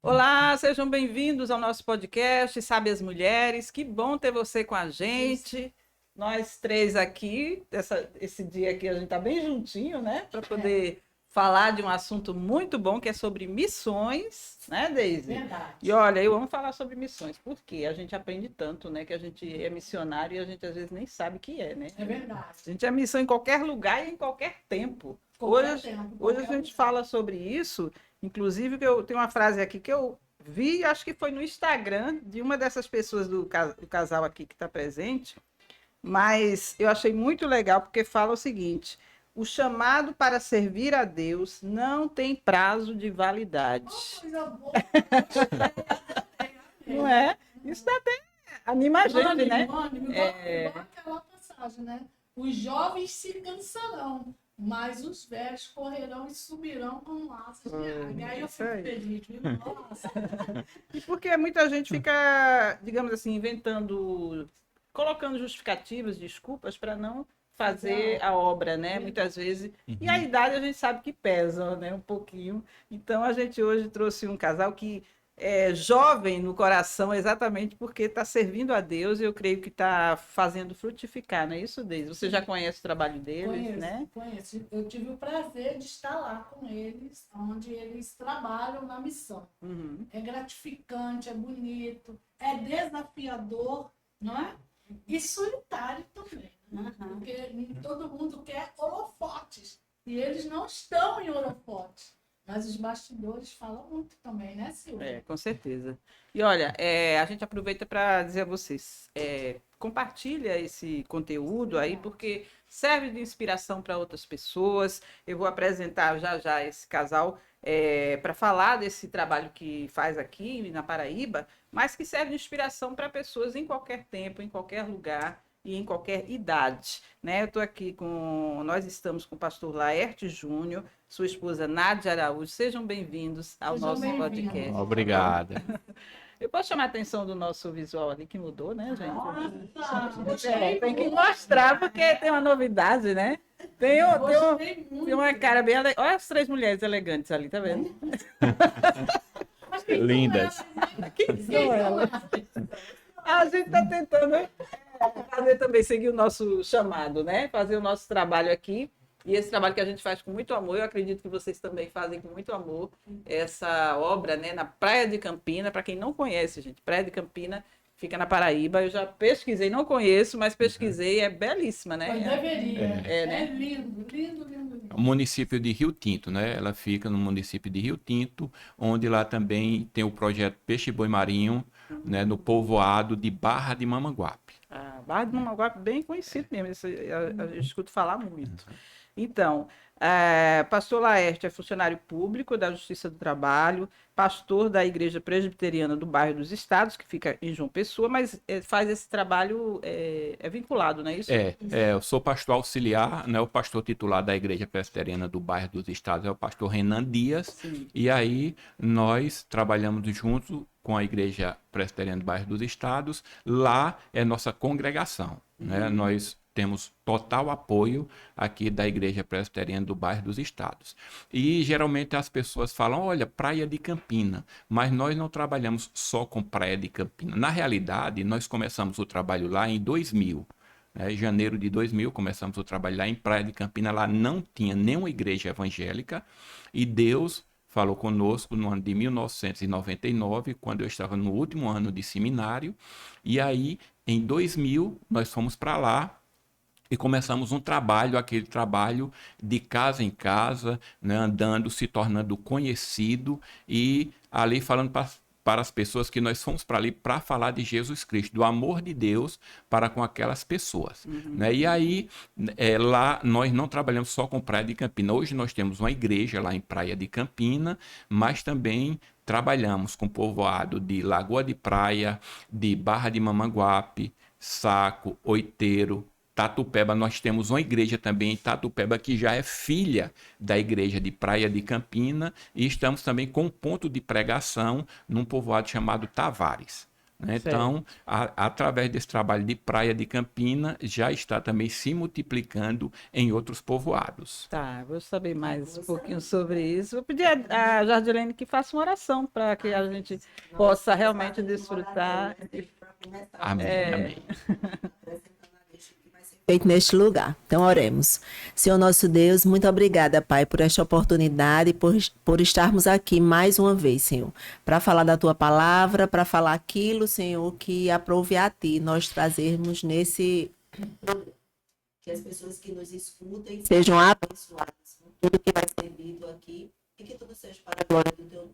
Olá, sejam bem-vindos ao nosso podcast Sabe as Mulheres. Que bom ter você com a gente. Nós três aqui, esse dia aqui a gente está bem juntinho, né? Para poder falar de um assunto muito bom que é sobre missões, né, Deise? Verdade. E olha, eu amo falar sobre missões, porque a gente aprende tanto, né? Que a gente é missionário e a gente às vezes nem sabe o que é, né? É verdade. A gente é missão em qualquer lugar e em qualquer tempo. Hoje a gente fala sobre isso. Inclusive, que eu tenho uma frase aqui que eu vi, acho que foi no Instagram de uma dessas pessoas do casal aqui que está presente, mas eu achei muito legal porque fala o seguinte: o chamado para servir a Deus não tem prazo de validade. Oh, coisa boa. Não é? Isso dá até anima a gente, né? Igual aquela passagem, né? Os jovens se cansarão, mas os velhos correrão e subirão com asas de águia. Aí eu fico feliz, viu? Nossa. E porque muita gente fica, digamos assim, inventando, colocando justificativas, desculpas para não fazer a obra, né? Muitas vezes. E a idade a gente sabe que pesa, né? Um pouquinho. Então a gente hoje trouxe um casal que é jovem no coração, exatamente porque está servindo a Deus e eu creio que está fazendo frutificar, não é isso, Deise? Você já conhece o trabalho deles, né? Conheço. Eu tive o prazer de estar lá com eles, onde eles trabalham na missão. Uhum. É gratificante, é bonito, é desafiador, não é? E solitário também. Porque todo mundo quer holofotes. E eles não estão em holofotes. Mas os bastidores falam muito também, né, Silvia? Com certeza. E olha, a gente aproveita para dizer a vocês, compartilha esse conteúdo aí, porque serve de inspiração para outras pessoas. Eu vou apresentar já já esse casal para falar desse trabalho que faz aqui na Paraíba, mas que serve de inspiração para pessoas em qualquer tempo, em qualquer lugar e em qualquer idade, né? Nós estamos com o pastor Laerte Júnior, sua esposa Nádia Araújo. Sejam bem-vindos ao nosso podcast. Obrigada. Eu posso chamar a atenção do nosso visual ali, que mudou, né, gente? Nossa, Tem que mostrar, porque tem uma novidade, né? Tem uma cara bem... Olha as três mulheres elegantes ali, tá vendo? Lindas. Quem são elas? A gente está tentando fazer também, seguir o nosso chamado, né? Fazer o nosso trabalho aqui. E esse trabalho que a gente faz com muito amor, eu acredito que vocês também fazem com muito amor essa obra, né? Na Praia de Campina. Para quem não conhece, gente, Praia de Campina fica na Paraíba. Eu já pesquisei, não conheço, mas pesquisei, é belíssima, né? Mas deveria. Né? É lindo, lindo, lindo, lindo. O município de Rio Tinto, né? Ela fica no município de Rio Tinto, onde lá também tem o projeto Peixe Boi Marinho, né? No povoado de Barra de Mamanguape. Barra de Mamanguape, bem conhecido mesmo, eu escuto falar muito. Então, pastor Laerte é funcionário público da Justiça do Trabalho, pastor da Igreja Presbiteriana do Bairro dos Estados, que fica em João Pessoa, mas faz esse trabalho, vinculado, não é isso? Eu sou pastor auxiliar, né? O pastor titular da Igreja Presbiteriana do Bairro dos Estados é o pastor Renan Dias. Sim. E aí nós trabalhamos junto com a Igreja Presbiteriana do Bairro dos Estados. Lá é nossa congregação, né? Nós temos total apoio aqui da Igreja Presbiteriana do Bairro dos Estados. E geralmente as pessoas falam, olha, Praia de Campina, mas nós não trabalhamos só com Praia de Campina. Na realidade, nós começamos o trabalho lá em 2000. Em janeiro de 2000, começamos o trabalho lá em Praia de Campina. Lá não tinha nenhuma igreja evangélica e Deus falou conosco no ano de 1999, quando eu estava no último ano de seminário. E aí, em 2000, nós fomos para lá e começamos um trabalho, aquele trabalho de casa em casa, né, andando, se tornando conhecido e ali falando para as pessoas que nós fomos para ali para falar de Jesus Cristo, do amor de Deus para com aquelas pessoas. Né? E aí, lá nós não trabalhamos só com Praia de Campina. Hoje nós temos uma igreja lá em Praia de Campina, mas também trabalhamos com povoado de Lagoa de Praia, de Barra de Mamanguape, Saco, Oiteiro, Tatupeba. Nós temos uma igreja também em Tatupeba que já é filha da igreja de Praia de Campina e estamos também com um ponto de pregação num povoado chamado Tavares. né? Certo. Então, através desse trabalho de Praia de Campina, já está também se multiplicando em outros povoados. Tá, vou saber mais um pouquinho sobre isso. Vou pedir a Jardilene que faça uma oração para que a gente possa realmente desfrutar. Amém, amém. Feito neste lugar. Então, oremos. Senhor nosso Deus, muito obrigada, Pai, por esta oportunidade, por estarmos aqui mais uma vez, Senhor, para falar da Tua palavra, para falar aquilo, Senhor, que aprove a Ti, nós trazermos nesse... Que as pessoas que nos escutem sejam abençoadas com tudo que vai ser dito aqui e que tudo seja para a glória do Teu nome.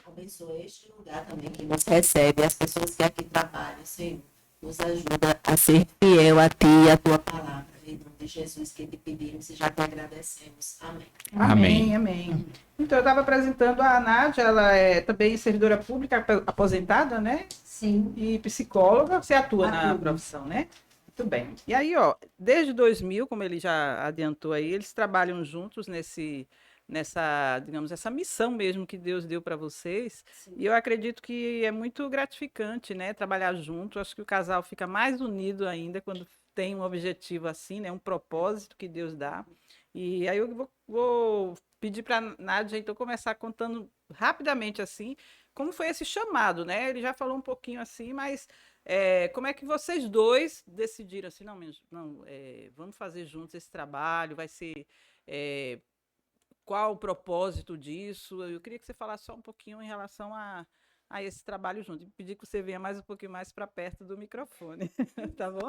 Abençoa este lugar também que nos recebe, as pessoas que aqui trabalham, Senhor. Nos ajuda a ser fiel a Ti e a Tua palavra. Em nome de Jesus que te pedimos e já te agradecemos. Amém. Amém, amém. Então, eu estava apresentando a Nádia, ela é também servidora pública aposentada, né? Sim. E psicóloga, você atua na Atuo. profissão, né? Muito bem. E aí, ó, desde 2000, como ele já adiantou aí, eles trabalham juntos nessa, digamos, essa missão mesmo que Deus deu para vocês. Sim. E eu acredito que é muito gratificante, né, trabalhar junto. Acho que o casal fica mais unido ainda quando tem um objetivo assim, né, um propósito que Deus dá. E aí eu vou pedir para a Nádia, então, começar contando rapidamente assim, como foi esse chamado, né? Ele já falou um pouquinho assim, mas como é que vocês dois decidiram assim, vamos fazer juntos esse trabalho, vai ser... qual o propósito disso? Eu queria que você falasse só um pouquinho em relação a esse trabalho junto. E pedir que você venha mais um pouquinho mais para perto do microfone, tá bom?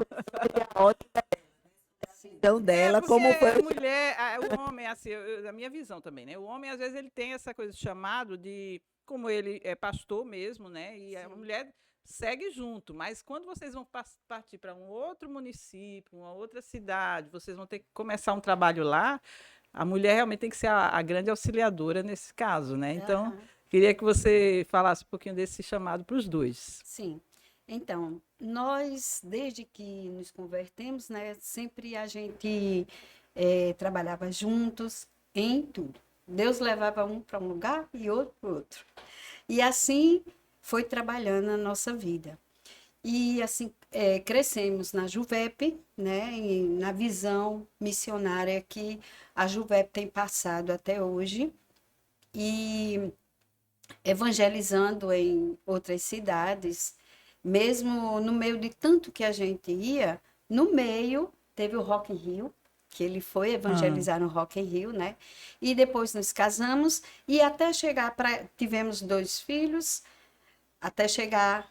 Então, dela, Porque como foi... a mulher, o homem, assim, a minha visão também, né? O homem, às vezes, ele tem essa coisa de chamado de, como ele é pastor mesmo, né? E a mulher segue junto, mas quando vocês vão partir para um outro município, uma outra cidade, vocês vão ter que começar um trabalho lá, a mulher realmente tem que ser a grande auxiliadora nesse caso, né? Então, Aham. queria que você falasse um pouquinho desse chamado para os dois. Sim. Então, nós, desde que nos convertemos, né, sempre a gente trabalhava juntos em tudo. Deus levava um para um lugar e outro para o outro. E assim foi trabalhando a nossa vida. E assim, crescemos na Juvep, né, e na visão missionária que a Juvep tem passado até hoje, e evangelizando em outras cidades, mesmo no meio de tanto que a gente ia, no meio teve o Rock in Rio, que ele foi evangelizar no Rock in Rio, né? E depois nos casamos e até chegar tivemos 2 filhos, até chegar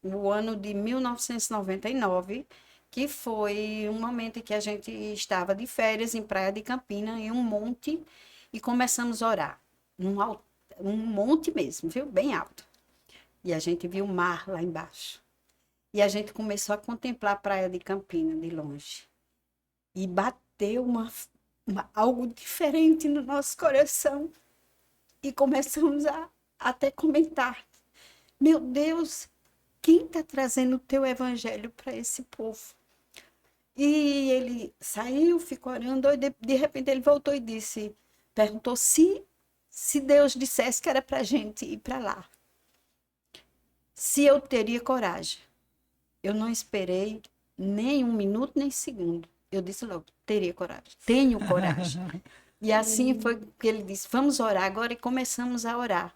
no ano de 1999, que foi um momento em que a gente estava de férias em Praia de Campina, em um monte, e começamos a orar. Um monte mesmo, viu? Bem alto. E a gente viu o mar lá embaixo. E a gente começou a contemplar a Praia de Campina de longe. E bateu algo diferente no nosso coração. E começamos a até comentar. Meu Deus, quem está trazendo o teu evangelho para esse povo? E ele saiu, ficou orando, e de repente ele voltou e perguntou se Deus dissesse que era para a gente ir para lá, se eu teria coragem. Eu não esperei nem um minuto, nem segundo. Eu disse logo, teria coragem, tenho coragem. E assim foi que ele disse, vamos orar agora, e começamos a orar,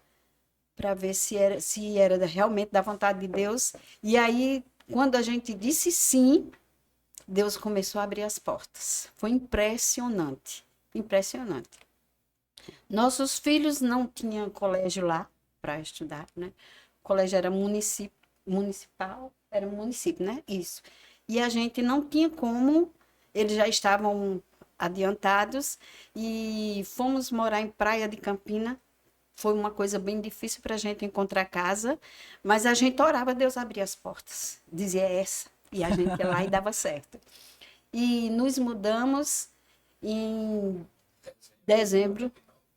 para ver se era realmente da vontade de Deus. E aí, quando a gente disse sim, Deus começou a abrir as portas. Foi impressionante, impressionante. Nossos filhos não tinham colégio lá para estudar, né? O colégio era municipal, era um município, né? Isso. E a gente não tinha como, eles já estavam adiantados, e fomos morar em Praia de Campina. Foi uma coisa bem difícil para a gente encontrar casa, mas a gente orava, Deus abria as portas, dizia essa, e a gente ia lá e dava certo. E nos mudamos em dezembro,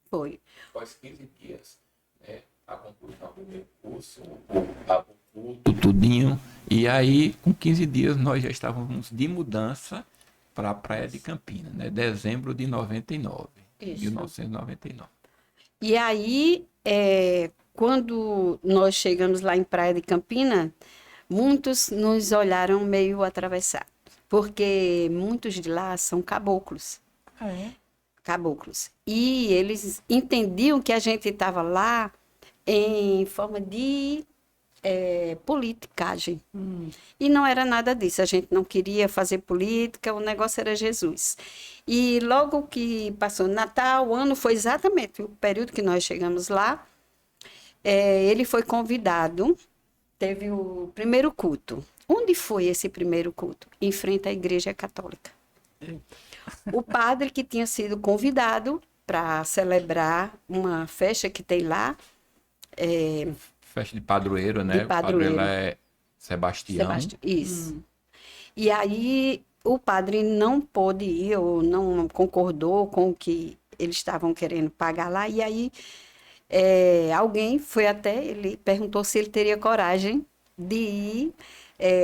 foi. Após 15 dias, né, a conclusão do meu curso, o culto, tudinho, e aí, com 15 dias, nós já estávamos de mudança para a Praia de Campina, né, dezembro de 99, Isso. 1999. E aí, quando nós chegamos lá em Praia de Campina, muitos nos olharam meio atravessados, porque muitos de lá são caboclos. Caboclos. E eles entendiam que a gente estava lá em forma de politicagem. E não era nada disso, a gente não queria fazer política, o negócio era Jesus. E logo que passou o Natal, o ano foi exatamente o período que nós chegamos lá, ele foi convidado, teve o primeiro culto. Onde foi esse primeiro culto? Em frente à Igreja Católica. O padre que tinha sido convidado para celebrar uma festa que tem lá, Festa de padroeiro, né? De padroeiro. O padroeiro é Sebastião. Isso. E aí o padre não pôde ir, ou não concordou com o que eles estavam querendo pagar lá. E aí alguém foi até ele, perguntou se ele teria coragem de ir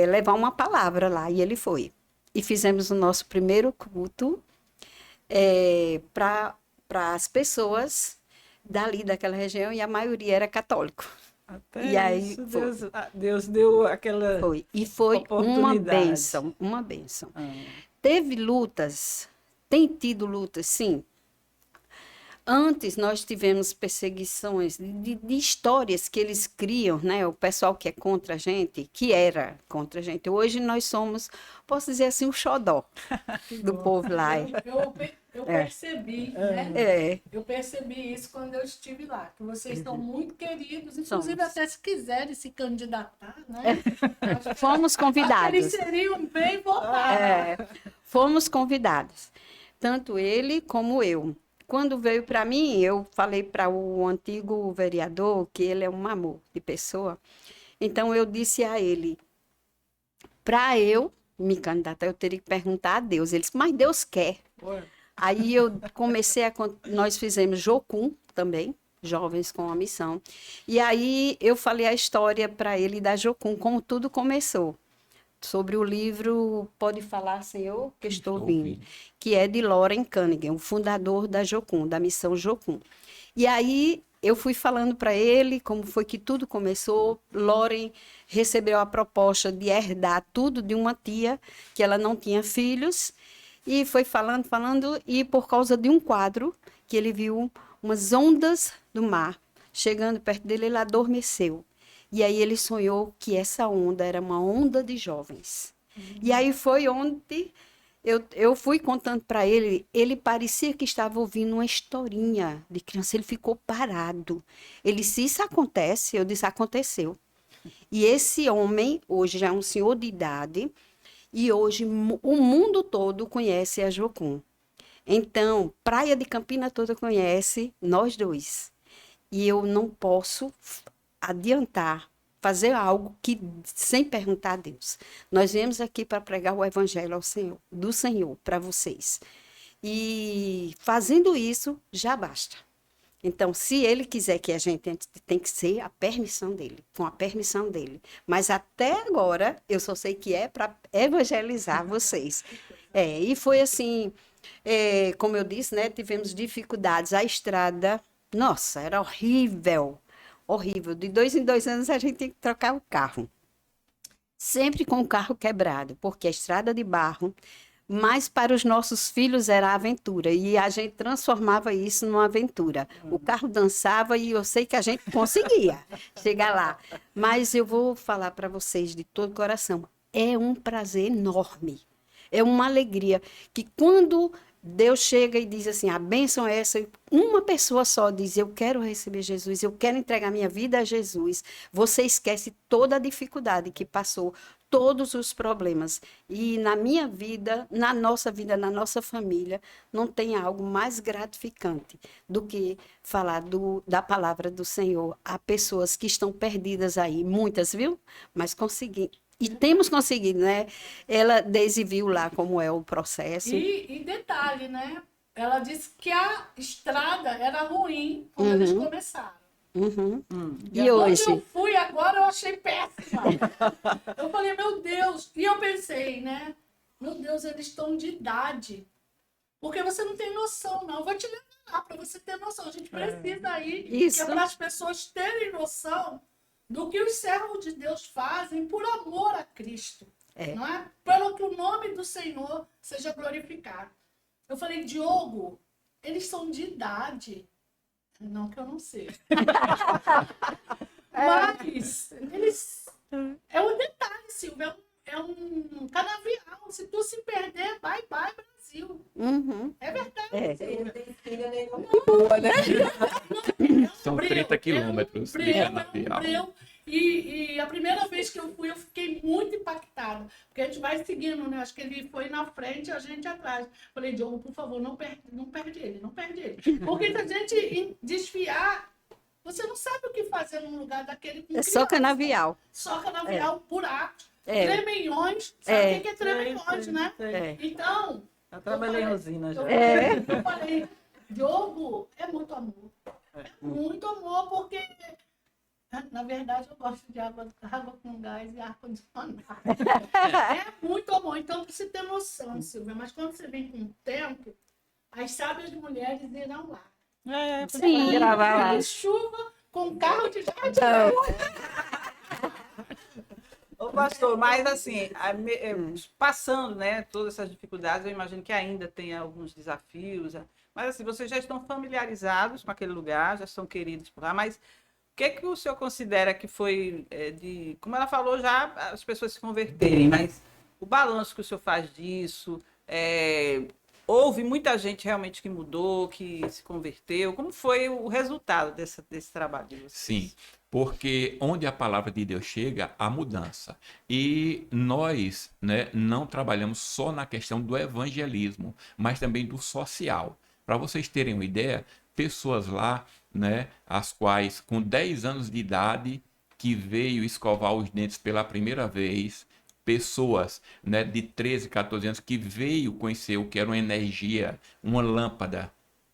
levar uma palavra lá. E ele foi. E fizemos o nosso primeiro culto para as pessoas dali daquela região, e a maioria era católico. Até E aí isso, foi. Deus deu aquela Foi. E foi uma oportunidade. bênção, uma bênção. Teve lutas, tem tido lutas, sim. Antes nós tivemos perseguições de histórias que eles criam, né? O pessoal que é contra a gente, que era contra a gente. Hoje nós somos, posso dizer assim, o xodó do povo lá. Eu percebi, né? Eu percebi isso quando eu estive lá, que vocês são muito queridos, inclusive Somos. até se quiserem se candidatar, né? Fomos convidados. Eles seriam bem votados. Fomos convidados, tanto ele como eu. Quando veio para mim, eu falei para o antigo vereador que ele é um amor de pessoa. Então, eu disse a ele, para eu me candidatar, eu teria que perguntar a Deus. Ele disse, mas Deus quer. Aí eu comecei nós fizemos Jocum também, Jovens com a Missão. E aí eu falei a história para ele da Jocum, como tudo começou. Sobre o livro Pode Falar, Senhor, que estou ouvindo, que é de Loren Cunningham, o fundador da Jocum, da missão Jocum. E aí eu fui falando para ele como foi que tudo começou. Loren recebeu a proposta de herdar tudo de uma tia, que ela não tinha filhos, e foi falando, e por causa de um quadro que ele viu umas ondas do mar chegando perto dele, ele adormeceu. E aí ele sonhou que essa onda era uma onda de jovens. E aí foi onde eu fui contando para ele, ele parecia que estava ouvindo uma historinha de criança, ele ficou parado. Ele disse, isso acontece? Eu disse, aconteceu. E esse homem, hoje já é um senhor de idade, e hoje o mundo todo conhece a Jocum. Então, Praia de Campina toda conhece nós dois. E eu não posso adiantar, fazer algo sem perguntar a Deus. Nós viemos aqui para pregar o evangelho ao Senhor, do Senhor para vocês. E fazendo isso, já basta. Então, se ele quiser que a gente entre, tem que ser a permissão dele, com a permissão dele. Mas até agora, eu só sei que é para evangelizar vocês. E foi assim, como eu disse, né, tivemos dificuldades. A estrada, nossa, era horrível. Horrível. De 2 em 2 anos a gente tem que trocar o carro. Sempre com o carro quebrado, porque a estrada de barro, mas para os nossos filhos era aventura. E a gente transformava isso numa aventura. O carro dançava e eu sei que a gente conseguia chegar lá. Mas eu vou falar para vocês de todo o coração. É um prazer enorme. É uma alegria que quando Deus chega e diz assim, a bênção é essa, uma pessoa só diz, eu quero receber Jesus, eu quero entregar minha vida a Jesus, você esquece toda a dificuldade que passou, todos os problemas. E na minha vida, na nossa família, não tem algo mais gratificante do que falar da palavra do Senhor a pessoas que estão perdidas aí, muitas, viu? Mas consegui. E temos conseguido, né? Daisy viu lá como é o processo. E detalhe, né? Ela disse que a estrada era ruim quando eles começaram. E hoje? Quando eu fui agora, eu achei péssima. Eu falei, meu Deus. E eu pensei, né? Meu Deus, eles estão de idade. Porque você não tem noção, não. Eu vou te levar para você ter noção. A gente precisa ir, Isso. que é para as pessoas terem noção do que os servos de Deus fazem por amor a Cristo. É. Não é? Para que o nome do Senhor seja glorificado. Eu falei, Diogo, eles são de idade. Não que eu não sei. Mas eles... É um detalhe, Silvia. É um canavial. Se tu se perder, bye, bye, Brasil. Uhum. É verdade. É. São 30 quilômetros de canavial. Breu. E a primeira vez que eu fui, eu fiquei muito impactada. Porque a gente vai seguindo, né? Acho que ele foi na frente e a gente atrás. Falei, Diogo, por favor, não perde ele. Porque se a gente desfiar, você não sabe o que fazer num lugar daquele com É só criança. canavial. Só canavial, buraco. É. Tremenhões. Sabe o que é tremenhões, né? É. Então... Eu trabalhei em usina já. Eu falei, Diogo, é muito amor. É muito amor, porque, na verdade, eu gosto de água com gás e ar-condicionado. É muito amor. Então, pra você ter noção, Silvia, mas quando você vem com o tempo, as sábias mulheres irão lá. Sim. Gravar lá. De chuva, com carro de jardim. Ô, pastor, mas assim, passando, né, todas essas dificuldades, eu imagino que ainda tem alguns desafios, mas assim, vocês já estão familiarizados com aquele lugar, já são queridos por lá, mas o que o senhor considera que foi como ela falou já, as pessoas se converterem, mas o balanço que o senhor faz disso, houve muita gente realmente que mudou, que se converteu, como foi o resultado desse trabalho de vocês? Sim, porque onde a palavra de Deus chega, há mudança. E nós, né, não trabalhamos só na questão do evangelismo, mas também do social. Para vocês terem uma ideia, pessoas lá, né, as quais com 10 anos de idade, que veio escovar os dentes pela primeira vez, pessoas, né, de 13, 14 anos que veio conhecer o que era uma energia, uma lâmpada,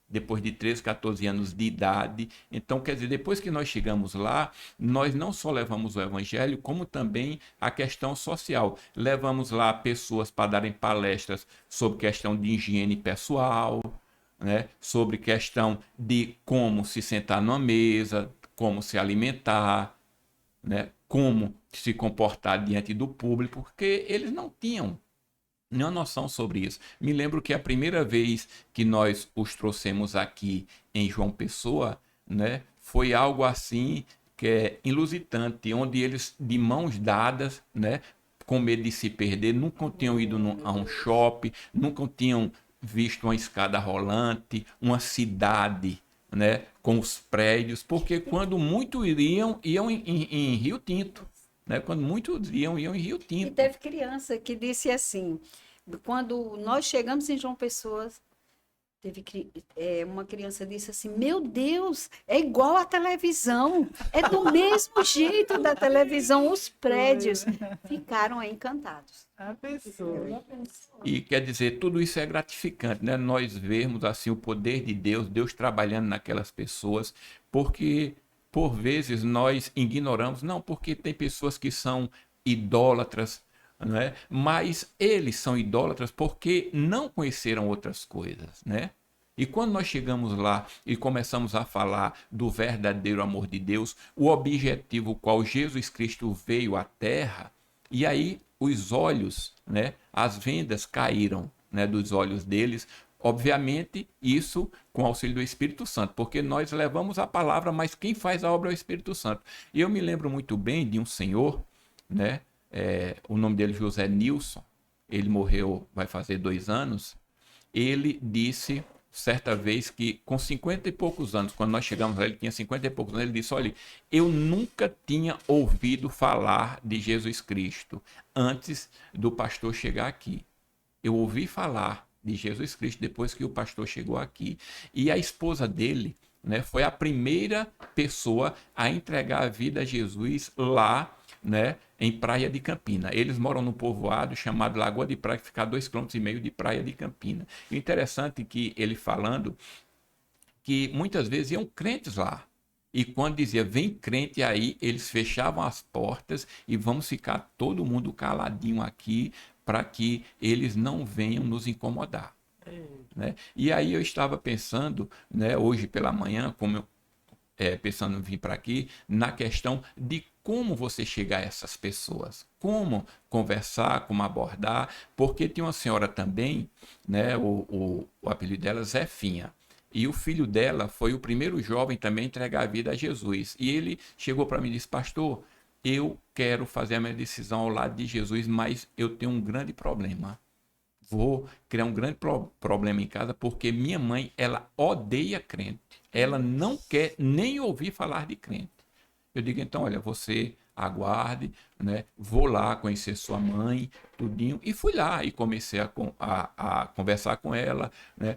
depois de 13, 14 anos de idade. Então, quer dizer, depois que nós chegamos lá, nós não só levamos o evangelho, como também a questão social. Levamos lá pessoas para darem palestras sobre questão de higiene pessoal, né? Sobre questão de como se sentar numa mesa, como se alimentar, né? Como se comportar diante do público, porque eles não tinham nenhuma noção sobre isso. Me lembro que a primeira vez que nós os trouxemos aqui em João Pessoa, né, foi algo assim que é inusitante, onde eles, de mãos dadas, né, com medo de se perder, nunca tinham ido a um shopping, nunca tinham visto uma escada rolante, uma cidade, né, com os prédios, porque quando muitos iam em Rio Tinto, né, quando muitos iam em Rio E Tinto. teve criança que disse assim, quando nós chegamos em João Pessoa, uma criança disse assim, meu Deus, é igual à televisão, é do mesmo jeito da televisão, os prédios. Ficaram encantados. A pessoa. E quer dizer, tudo isso é gratificante, né? Nós vermos assim o poder de Deus, Deus trabalhando naquelas pessoas, porque por vezes nós ignoramos, não, porque tem pessoas que são idólatras, né? Mas eles são idólatras porque não conheceram outras coisas, né? E quando nós chegamos lá e começamos a falar do verdadeiro amor de Deus, o objetivo qual Jesus Cristo veio à Terra, e aí os olhos, né, as vendas caíram, né, dos olhos deles. Obviamente, isso com o auxílio do Espírito Santo, porque nós levamos a palavra, mas quem faz a obra é o Espírito Santo. E eu me lembro muito bem de um senhor, né, o nome dele é José Nilson, ele morreu vai fazer 2 anos, ele disse certa vez que com 50 e poucos anos, quando nós chegamos lá, ele tinha 50 e poucos anos, ele disse, olha, eu nunca tinha ouvido falar de Jesus Cristo antes do pastor chegar aqui. Eu ouvi falar de Jesus Cristo depois que o pastor chegou aqui. E a esposa dele, né, foi a primeira pessoa a entregar a vida a Jesus lá, né, em Praia de Campina. Eles moram num povoado chamado Lagoa de Praia, que fica a 2,5 km de Praia de Campina. E interessante que ele falando que muitas vezes iam crentes lá. E quando dizia, vem crente aí, eles fechavam as portas e vamos ficar todo mundo caladinho aqui para que eles não venham nos incomodar. Né? E aí eu estava pensando, né, hoje pela manhã, como pensando em vir para aqui, na questão de como você chegar a essas pessoas, como conversar, como abordar, porque tem uma senhora também, né, o apelido dela é Zefinha, e o filho dela foi o primeiro jovem também a entregar a vida a Jesus, e ele chegou para mim e disse, pastor, eu quero fazer a minha decisão ao lado de Jesus, mas eu tenho um grande problema. Vou criar um grande problema em casa, porque minha mãe, ela odeia crente. Ela não quer nem ouvir falar de crente. Eu digo, então, olha, você aguarde, né? Vou lá conhecer sua mãe, tudinho. E fui lá e comecei a conversar com ela, né?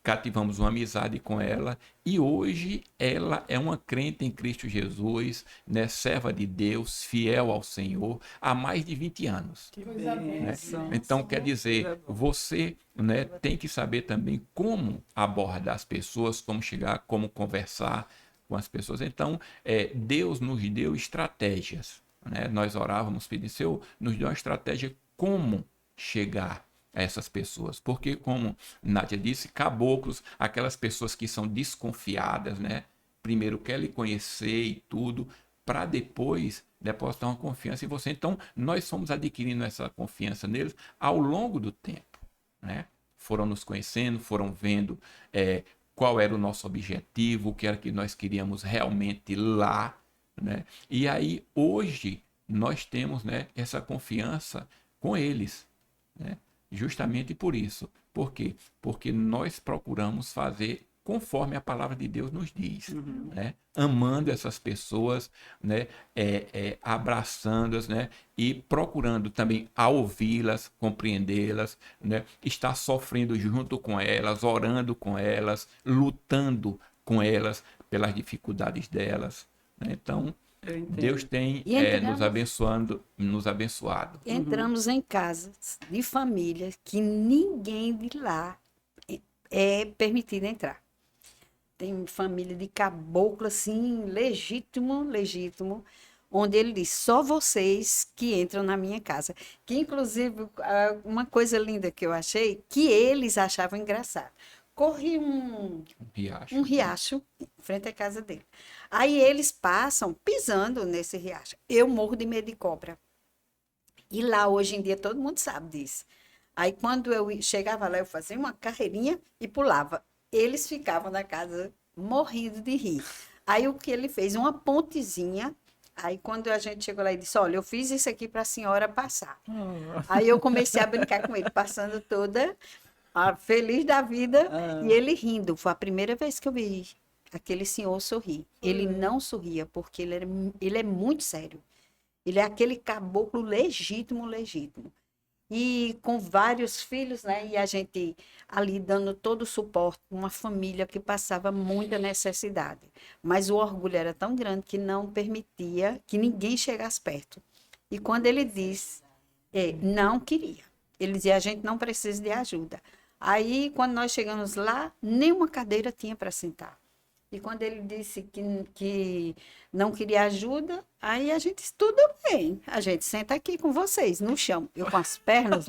Cativamos uma amizade com ela e hoje ela é uma crente em Cristo Jesus, né? Serva de Deus, fiel ao Senhor, há mais de 20 anos. Que Coisa bênção. boa. Então, quer dizer, você, né, tem que saber também como abordar as pessoas, como chegar, como conversar com as pessoas. Então, Deus nos deu estratégias, né? Nós orávamos, pedimos, Senhor, nos deu uma estratégia como chegar a essas pessoas. Porque, como Nádia disse, caboclos, aquelas pessoas que são desconfiadas, né? Primeiro quer lhe conhecer e tudo, para depois depositar uma confiança em você. Então, nós fomos adquirindo essa confiança neles ao longo do tempo, né? Foram nos conhecendo, foram vendo qual era o nosso objetivo, o que era que nós queríamos realmente lá, né? E aí, hoje, nós temos, né, essa confiança com eles, né? Justamente por isso. Por quê? Porque nós procuramos fazer conforme a palavra de Deus nos diz, né? Amando essas pessoas, né? Abraçando-as, né? E procurando também a ouvi-las, compreendê-las, né? Estar sofrendo junto com elas, orando com elas, lutando com elas pelas dificuldades delas, né? Então, Eu entendo. Deus tem E entramos- nos abençoado. Entramos em casas de família que ninguém de lá é permitido entrar. Tem família de caboclo, assim, legítimo, onde ele diz, só vocês que entram na minha casa. Que, inclusive, uma coisa linda que eu achei, que eles achavam engraçado. Corria Riacho. um riacho em frente à casa dele. Aí eles passam pisando nesse riacho. Eu morro de medo de cobra. E lá, hoje em dia, todo mundo sabe disso. Aí, quando eu chegava lá, eu fazia uma carreirinha e pulava. Eles ficavam na casa morrendo de rir. Aí, o que ele fez? Uma pontezinha. Aí, quando a gente chegou lá, ele disse, olha, eu fiz isso aqui para a senhora passar. Aí, eu comecei a brincar com ele, passando toda feliz da vida, e ele rindo. Foi a primeira vez que eu vi aquele senhor sorrir. Ele não sorria, porque ele é muito sério. Ele é aquele caboclo legítimo. E com vários filhos, né? E a gente ali dando todo o suporte, uma família que passava muita necessidade. Mas o orgulho era tão grande que não permitia que ninguém chegasse perto. E quando ele disse, não queria. Ele dizia, a gente não precisa de ajuda. Aí, quando nós chegamos lá, nenhuma cadeira tinha para sentar. E quando ele disse que não queria ajuda, aí a gente disse, tudo bem, a gente senta aqui com vocês, no chão. Eu com as pernas,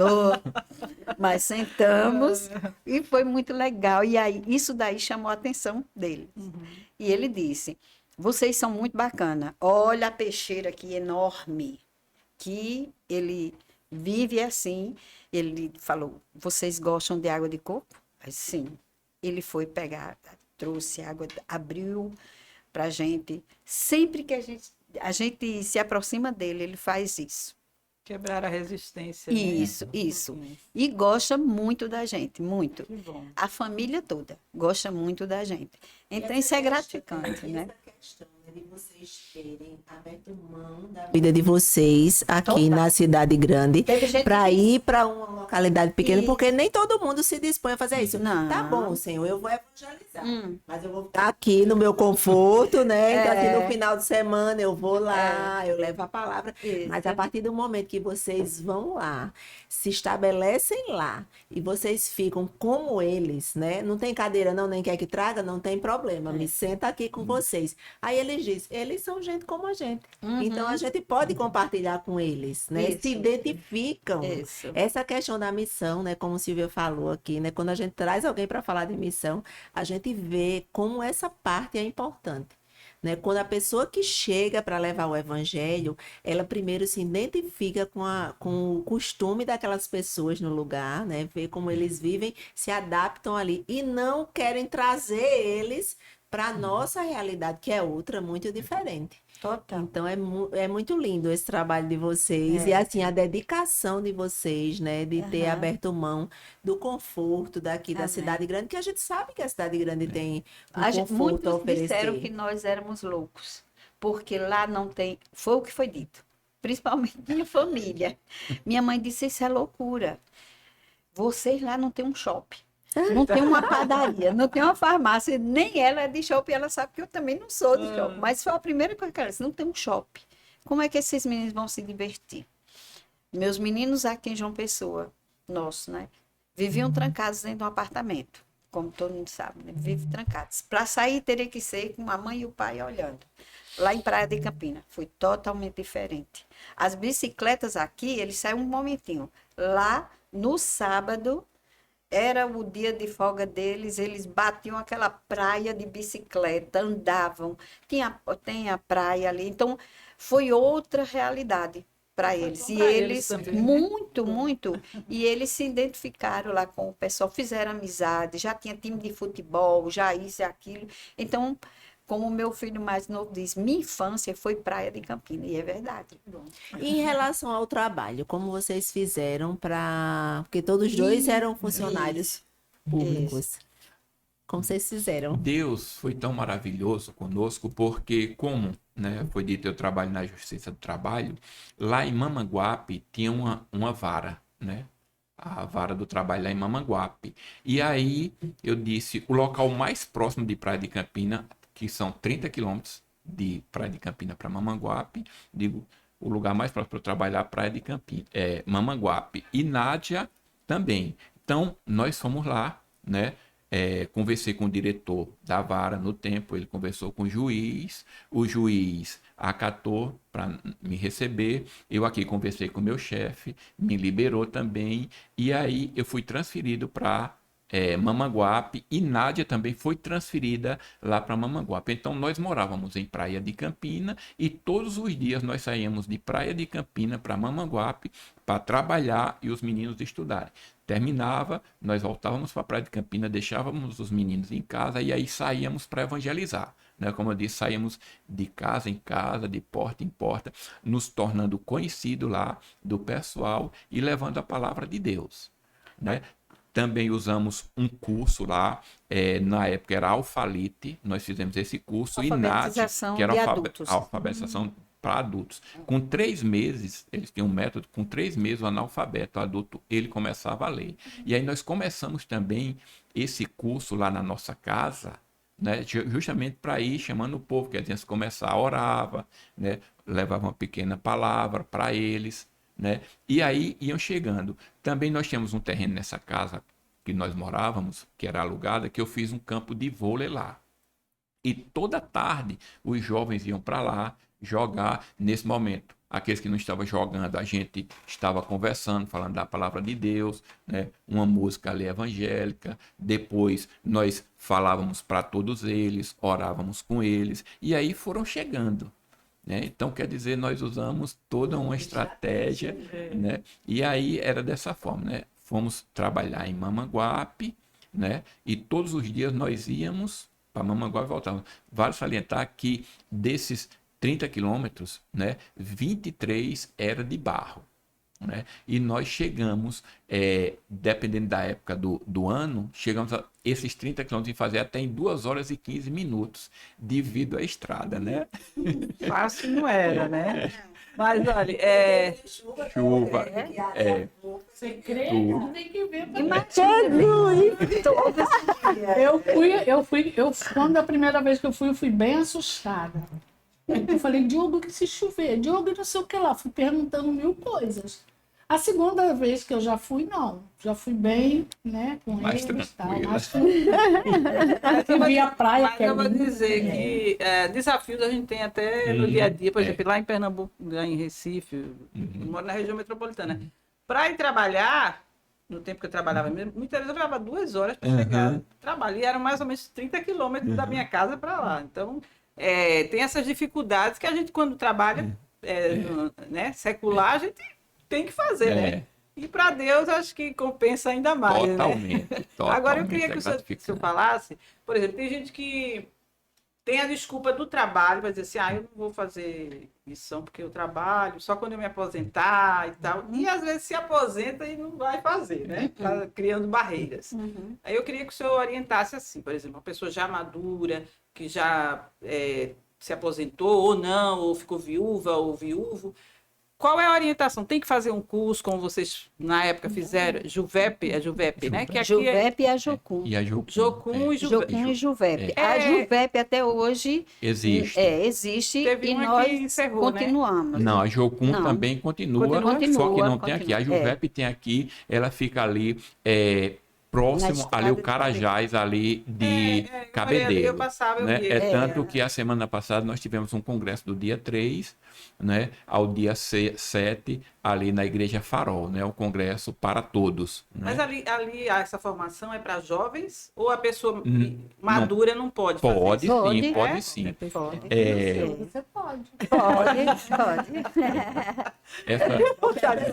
mas sentamos e foi muito legal. E aí, isso daí chamou a atenção dele. E ele disse, vocês são muito bacana. Olha a peixeira aqui enorme, que ele vive assim. Ele falou, vocês gostam de água de coco? Aí, sim. Ele foi pegar, trouxe água, abriu para a gente. Sempre que a gente se aproxima dele, ele faz isso. Quebrar a resistência. Né? Isso. E gosta muito da gente, muito. Que bom. A família toda gosta muito da gente. Então, isso é gratificante, né? Essa questão de vocês terem aberto mão da vida de vocês aqui Total. na cidade grande Teve gente para que- ir para uma localidade pequena, Isso. porque nem todo mundo se dispõe a fazer isso. Não. Tá bom, Senhor, eu vou evangelizar, Hum. mas eu vou ficar aqui no meu conforto, né? Então, aqui no final de semana eu vou lá, eu levo a palavra. Isso. Mas a partir do momento que vocês vão lá, se estabelecem lá e vocês ficam como eles, né? Não tem cadeira não, nem quer que traga, não tem problema. Me senta aqui com vocês. Aí eles dizem, eles são gente como a gente. Então a gente pode compartilhar com eles, né? Isso. Se identificam. Isso. Essa questão da missão, né? Como o Silvia falou aqui, né? Quando a gente traz alguém para falar de missão, a gente vê como essa parte é importante. né? Quando a pessoa que chega para levar o evangelho, ela primeiro se identifica com o costume daquelas pessoas no lugar, né? Vê como eles vivem, se adaptam ali e não querem trazer eles para a nossa realidade, que é outra, muito diferente. Total. Então é muito lindo esse trabalho de vocês e assim a dedicação de vocês, né, de ter Aham. aberto mão do conforto daqui da Amém. cidade grande, que a gente sabe que a cidade grande tem um conforto a Muitos oferecer. disseram que nós éramos loucos, porque lá não tem. Foi o que foi dito, principalmente minha família. Minha mãe disse: Isso é loucura. Vocês lá não tem um shopping, não tem uma padaria, não tem uma farmácia, nem ela é de shopping, ela sabe que eu também não sou de shopping. Mas foi a primeira coisa que ela disse: Não tem um shopping. Como é que esses meninos vão se divertir? Meus meninos aqui em João Pessoa, nossos, né? Viviam trancados dentro de um apartamento, como todo mundo sabe, né? Vivem trancados. Para sair, teria que ser com a mãe e o pai olhando. Lá em Praia de Campina, foi totalmente diferente. As bicicletas aqui, eles saem um momentinho. Lá, no sábado, era o dia de folga deles, eles batiam aquela praia de bicicleta, andavam, tem a praia ali. Então, foi outra realidade para eles. bom E pra eles, eles também, né? muito, e eles se identificaram lá com o pessoal, fizeram amizade, já tinha time de futebol, já isso e aquilo. Então, como o meu filho mais novo diz, minha infância foi Praia de Campina, e é verdade. E em relação ao trabalho, como vocês fizeram para, porque todos os dois eram funcionários públicos. Como vocês fizeram? Deus foi tão maravilhoso conosco porque, como, né, foi dito, eu trabalho na Justiça do Trabalho, lá em Mamanguape tinha uma vara, né? A vara do trabalho lá em Mamanguape. E aí eu disse, o local mais próximo de Praia de Campina, que são 30 quilômetros de Praia de Campina para Mamanguape, digo, o lugar mais próximo para eu trabalhar, Praia de Campina, é Mamanguape. E Nádia também. Então, nós fomos lá, né? Conversei com o diretor da vara no tempo, ele conversou com o juiz acatou para me receber, eu aqui conversei com o meu chefe, me liberou também, e aí eu fui transferido para Mamanguape, e Nádia também foi transferida lá para Mamanguape. Então nós morávamos em Praia de Campina e todos os dias nós saíamos de Praia de Campina para Mamanguape para trabalhar e os meninos estudarem. Terminava, nós voltávamos para a Praia de Campina, deixávamos os meninos em casa e aí saíamos para evangelizar. Né? Como eu disse, saímos de casa em casa, de porta em porta, nos tornando conhecidos lá do pessoal e levando a palavra de Deus. Né? Também usamos um curso lá, na época era Alfalite, nós fizemos esse curso, e NAT, que era de adultos. alfabetização para adultos. Com 3 meses, eles tinham um método, com 3 meses o analfabeto adulto, ele começava a ler. E aí nós começamos também esse curso lá na nossa casa, né, justamente para ir chamando o povo, que a gente começava, orava, né, levava uma pequena palavra para eles, né, e aí iam chegando. Também nós tínhamos um terreno nessa casa que nós morávamos, que era alugada, que eu fiz um campo de vôlei lá. E toda tarde os jovens iam para lá jogar. Nesse momento, aqueles que não estavam jogando, a gente estava conversando, falando da palavra de Deus, né? Uma música ali evangélica. Depois nós falávamos para todos eles, orávamos com eles, e aí foram chegando. Né? Então, quer dizer, nós usamos toda uma estratégia, né? E aí era dessa forma, né? Fomos trabalhar em Mamanguape, né? E todos os dias nós íamos para Mamanguape e voltávamos. Vale salientar que desses 30 quilômetros, né, 23 era de barro. Né? E nós chegamos, dependendo da época do ano, chegamos a esses 30 quilômetros em fazer até em 2 horas e 15 minutos, devido à estrada, né? Fácil não era, né? Mas olha, Chuva, Você crê? Tudo. Tem que ver. Quando a primeira vez que eu fui bem assustada. Eu falei, Diogo, que se chover, Diogo, não sei o que lá. Fui perguntando 1000 coisas. A segunda vez que eu já fui, não. Já fui bem, né, com Mais eles e tal. tranquila. Mais tranquila. Vi a praia, mas que é eu vou linda. dizer que desafios a gente tem até no dia a dia, por exemplo, lá em Pernambuco, lá em Recife, eu moro na região metropolitana. Para ir trabalhar, no tempo que eu trabalhava mesmo, muitas vezes eu levava 2 horas para chegar no trabalho, e eram mais ou menos 30 quilômetros da minha casa para lá. Então, tem essas dificuldades que a gente, quando trabalha né, secular, a gente tem que fazer, né? E para Deus, acho que compensa ainda mais, Totalmente, né? totalmente. Agora, eu queria que o senhor gratificante. falasse, por exemplo, tem gente que tem a desculpa do trabalho, vai dizer assim, eu não vou fazer missão porque eu trabalho, só quando eu me aposentar e tal. E às vezes se aposenta e não vai fazer, né? Tá criando barreiras. Aí eu queria que o senhor orientasse assim, por exemplo, uma pessoa já madura, que já se aposentou ou não, ou ficou viúva ou viúvo. Qual é a orientação? Tem que fazer um curso, como vocês na época fizeram, Juvep, é Juvep, né? Que aqui Juvep e a Jocum. E a Jocum. Jocum e Juvep. Jocum e Juvep. A Juvep até hoje Existe. existe Teve e uma nós que encerrou, né? continuamos. Não, a Jocum Não. também continua, Continua, só que não tem aqui. A continua. Juvep tem aqui, ela fica ali próximo estrada ali o de Carajás ali de Cabedelo. Eu passava, eu Né? via. Tanto que a semana passada nós tivemos um congresso do dia 3, né, ao dia 7, ali na Igreja Farol, né, o congresso para todos. Né? Mas ali essa formação é para jovens ou a pessoa Não. madura não pode fazer Pode isso? sim, Pode. pode sim. Pode. Você pode. Pode. Essa, qualquer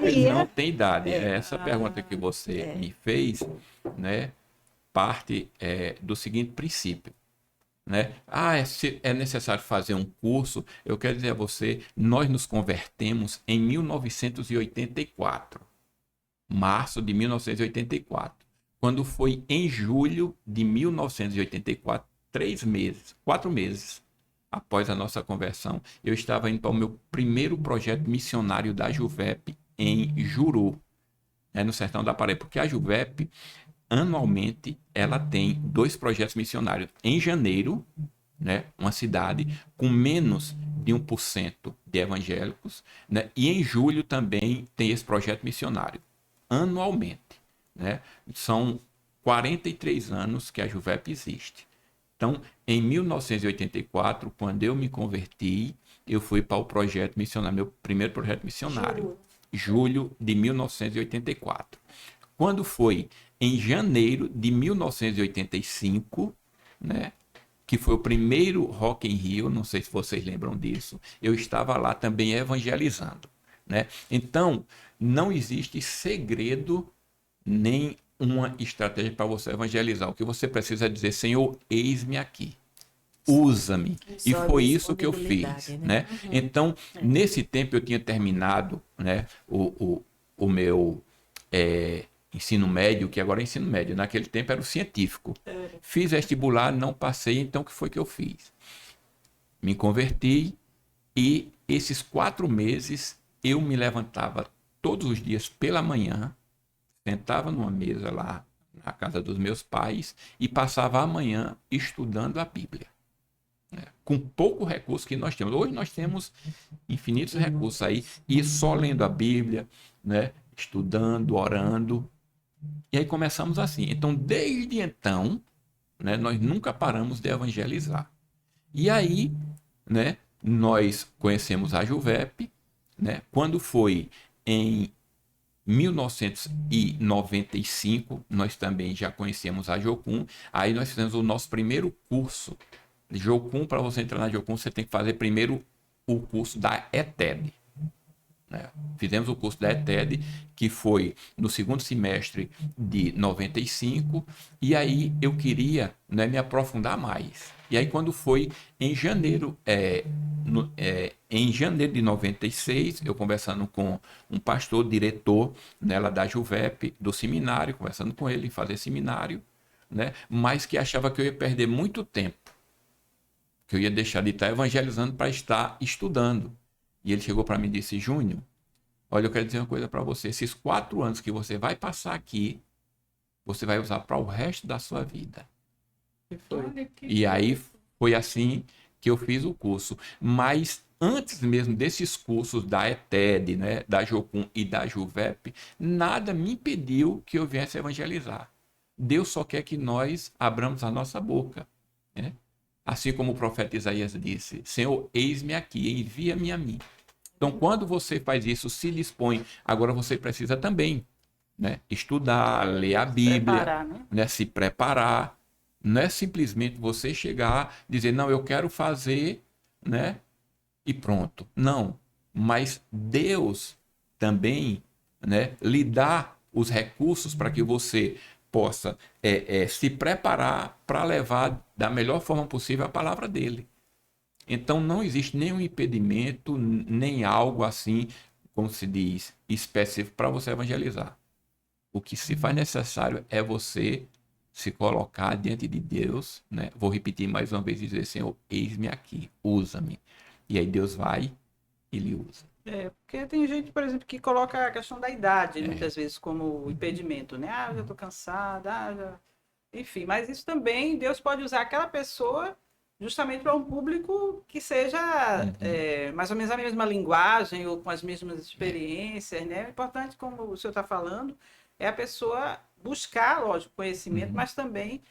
Deveria. não tem idade. Essa pergunta que você me fez, né, parte do seguinte princípio. Né? É necessário fazer um curso. Eu quero dizer a você, nós nos convertemos em 1984, março de 1984. Quando foi em julho de 1984, 4 meses após a nossa conversão, eu estava indo para o meu primeiro projeto missionário da Juvep em Juru, no sertão da Paraíba, porque a Juvep anualmente ela tem 2 projetos missionários. Em janeiro, né, uma cidade com menos de 1% de evangélicos, né, e em julho também tem esse projeto missionário, anualmente. Né? São 43 anos que a Juvep existe. Então, em 1984, quando eu me converti, eu fui para o projeto missionário, meu primeiro projeto missionário, julho de 1984. Quando foi em janeiro de 1985, né, que foi o primeiro Rock in Rio, não sei se vocês lembram disso, eu estava lá também evangelizando. Né? Então, não existe segredo nem uma estratégia para você evangelizar. O que você precisa é dizer, Senhor, eis-me aqui. Usa-me. E foi isso que eu fiz. Né? Então, nesse tempo eu tinha terminado, né, o meu ensino médio, que agora é ensino médio. Naquele tempo era o científico. Fiz vestibular, não passei, então o que foi que eu fiz? Me converti e esses 4 meses eu me levantava todos os dias pela manhã, sentava numa mesa lá na casa dos meus pais e passava a manhã estudando a Bíblia. Com pouco recurso que nós temos. Hoje nós temos infinitos recursos aí, e só lendo a Bíblia, né, estudando, orando. E aí começamos assim. Então, desde então, né, nós nunca paramos de evangelizar. E aí, né, nós conhecemos a Juvep, né, quando foi em 1995, nós também já conhecemos a Jocum. Aí nós fizemos o nosso primeiro curso. Jocum, para você entrar na Jocum, você tem que fazer primeiro o curso da ETED. Fizemos o curso da ETED, que foi no segundo semestre de 95, e aí eu queria, né, me aprofundar mais. E aí quando foi em janeiro, em janeiro de 96, eu conversando com um pastor, diretor, né, lá da Juvep, do seminário, conversando com ele, fazer seminário, né, mas que achava que eu ia perder muito tempo, que eu ia deixar de estar evangelizando para estar estudando. E ele chegou para mim e disse, Júnior, olha, eu quero dizer uma coisa para você. Esses 4 anos que você vai passar aqui, você vai usar para o resto da sua vida. E aí foi assim que eu fiz o curso. Mas antes mesmo desses cursos da ETED, né, da Jocum e da Juvep, nada me impediu que eu viesse evangelizar. Deus só quer que nós abramos a nossa boca. Né? Assim como o profeta Isaías disse, Senhor, eis-me aqui, envia-me a mim. Então, quando você faz isso, se dispõe, agora você precisa também, né, estudar, ler a Bíblia, se preparar, Não é simplesmente você chegar e dizer, não, eu quero fazer, né? E pronto. Não. Mas Deus também, né, lhe dá os recursos para que você possa se preparar para levar da melhor forma possível a palavra dele. Então não existe nenhum impedimento, nem algo assim, como se diz, específico para você evangelizar. O que se faz necessário é você se colocar diante de Deus, né? Vou repetir mais uma vez e dizer, Senhor, eis-me aqui, usa-me. E aí Deus vai e lhe usa. Porque tem gente, por exemplo, que coloca a questão da idade, muitas vezes, como impedimento, né? Ah, eu já estou cansada, enfim, mas isso também, Deus pode usar aquela pessoa justamente para um público que seja mais ou menos a mesma linguagem ou com as mesmas experiências, né? O importante, como o senhor está falando, é a pessoa buscar, lógico, conhecimento, mas também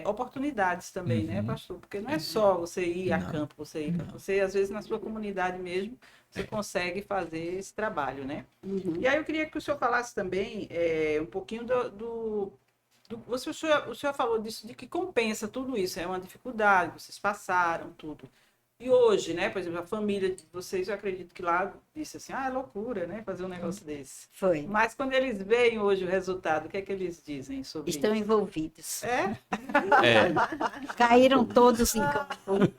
oportunidades também, né, pastor? Porque não é só você ir a campo, você às vezes na sua comunidade mesmo, você consegue fazer esse trabalho, né? E aí eu queria que o senhor falasse também um pouquinho o senhor falou disso, de que compensa tudo isso, é uma dificuldade, vocês passaram tudo. E hoje, né, por exemplo, a família de vocês, eu acredito que lá disse assim, é loucura, né, fazer um negócio desse. Foi. Mas quando eles veem hoje o resultado, o que é que eles dizem sobre Estão isso? envolvidos. É, Caíram todos em campo.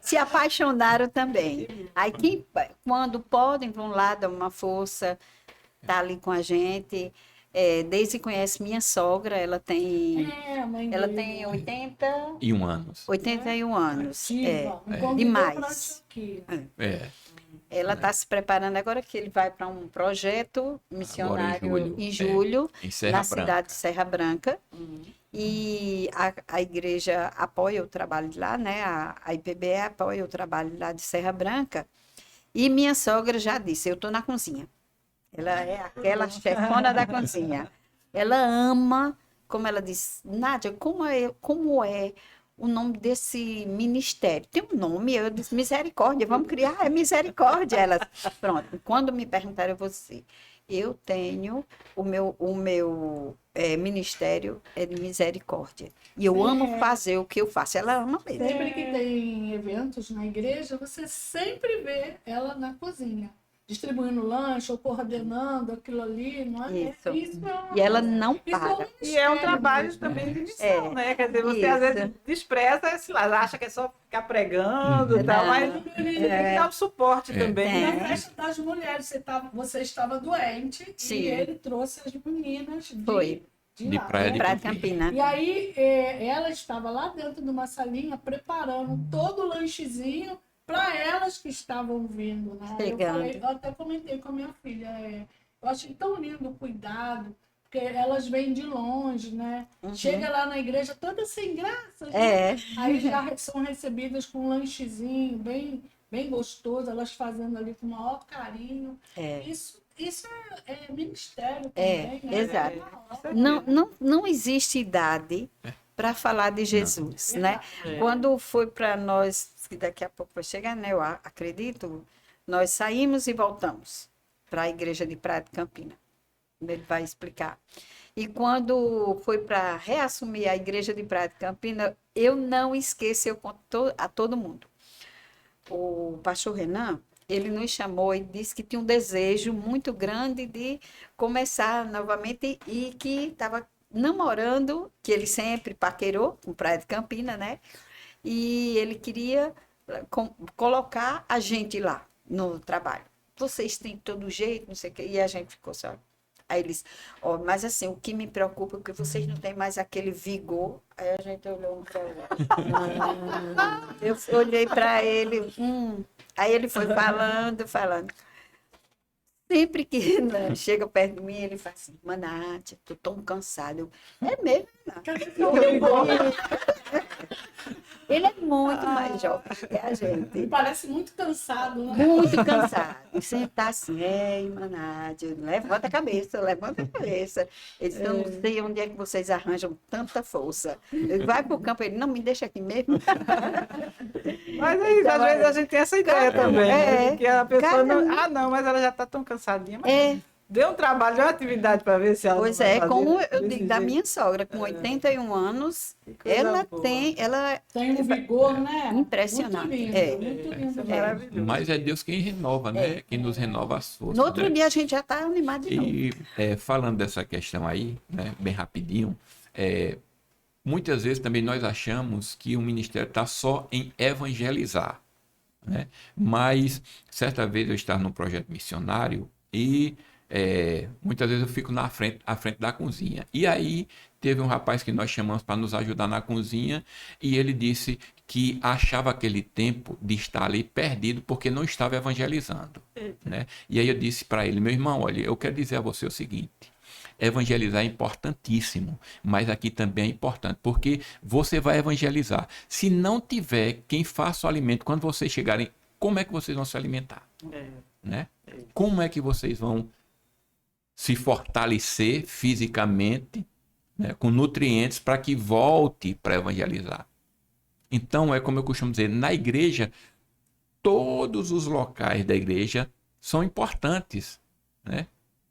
Se apaixonaram também. Aí, quando podem, vão lá, dão uma força, tá ali com a gente. Daisy conhece minha sogra, ela tem mãe ela dele. tem 81 e 1 ano. anos. Ativa, me convidou demais. pra Antioquia. Ela está se preparando agora que ele vai para um projeto missionário Agora em julho, em Serra na Branca. cidade de Serra Branca. E a igreja apoia o trabalho de lá, né? A IPBE apoia o trabalho lá de Serra Branca. E minha sogra já disse, eu estou na cozinha. Ela é aquela chefona da cozinha. Ela ama, como ela disse, Nádia, como é o nome desse ministério? Tem um nome? Eu disse, Misericórdia, vamos criar, é Misericórdia. Ela, pronto, quando me perguntaram, eu vou dizer, eu tenho o meu ministério é de misericórdia. E eu amo fazer o que eu faço. Ela ama mesmo. Sempre que tem eventos na igreja, você sempre vê ela na cozinha, distribuindo lanche ou coordenando aquilo ali, não é? Isso. É E ela não isso para. E é um ministério trabalho mesmo. também de missão, né? Quer dizer, você Isso. às vezes despreza, sei lá, acha que é só ficar pregando e tal, mas você tem que dar o suporte também, Na né? festa das mulheres, você estava doente Sim. e ele trouxe as meninas Foi. De lá, Praia de né? Praia de Campina. E aí ela estava lá dentro de uma salinha preparando todo o lanchezinho para elas que estavam vindo, né? Chegando. Eu até comentei com a minha filha, eu achei tão lindo o cuidado, porque elas vêm de longe, né? Chega lá na igreja toda sem graça, né? Aí já são recebidas com um lanchezinho bem gostoso, elas fazendo ali com o maior carinho. Isso é ministério também, né? exato. É Não existe idade para falar de Jesus, né? Quando foi para nós, que daqui a pouco vai chegar, né? Eu acredito, nós saímos e voltamos para a igreja de Praia de Campina. Ele vai explicar. E quando foi para reassumir a igreja de Praia de Campina, eu não esqueço, eu conto a todo mundo. O pastor Renan, ele nos chamou e disse que tinha um desejo muito grande de começar novamente e que estava namorando, que ele sempre paquerou com Praia de Campina, né? E ele queria colocar a gente lá no trabalho. Vocês têm todo jeito, não sei o quê. E a gente ficou só. Aí eles, mas assim, o que me preocupa é que vocês não têm mais aquele vigor. Aí a gente olhou um para o outro. Eu olhei para ele. Aí ele foi falando. Sempre que chega perto de mim, ele fala assim, Nádia, tô tão cansado. É mesmo, Ele é muito mais jovem que a gente. Parece muito cansado, né? Muito cansado. E sempre tá assim, Nádia, levanta a cabeça. Ele disse, eu não sei onde é que vocês arranjam tanta força. Ele vai pro campo, ele, não, me deixa aqui mesmo. Mas é isso, às vezes a gente tem essa ideia também, né? Que a pessoa cada um. não, mas ela já está tão cansadinha. Mas Dê um trabalho, dê uma atividade para ver se ela Pois não vai é, fazer como eu desse digo, da jeito. minha sogra, com 81 anos, coisa ela boa. Tem um vigor, né? Impressionante. Muito lindo, É. muito lindo. Isso é mesmo. maravilhoso. Mas é Deus quem renova, né? Quem nos renova as forças. No outro né? dia a gente já está animado de novo. E falando dessa questão aí, né, bem rapidinho, muitas vezes também nós achamos que o ministério está só em evangelizar, né? Mas certa vez eu estava num projeto missionário e muitas vezes eu fico à frente da cozinha. E aí teve um rapaz que nós chamamos para nos ajudar na cozinha e ele disse que achava aquele tempo de estar ali perdido porque não estava evangelizando, né? E aí eu disse para ele, meu irmão, olha, eu quero dizer a você o seguinte: evangelizar é importantíssimo, mas aqui também é importante, porque você vai evangelizar. Se não tiver quem faça o alimento, quando vocês chegarem, como é que vocês vão se alimentar? Né? Como é que vocês vão se fortalecer fisicamente, né, com nutrientes para que volte para evangelizar? Então, é como eu costumo dizer, na igreja, todos os locais da igreja são importantes, né?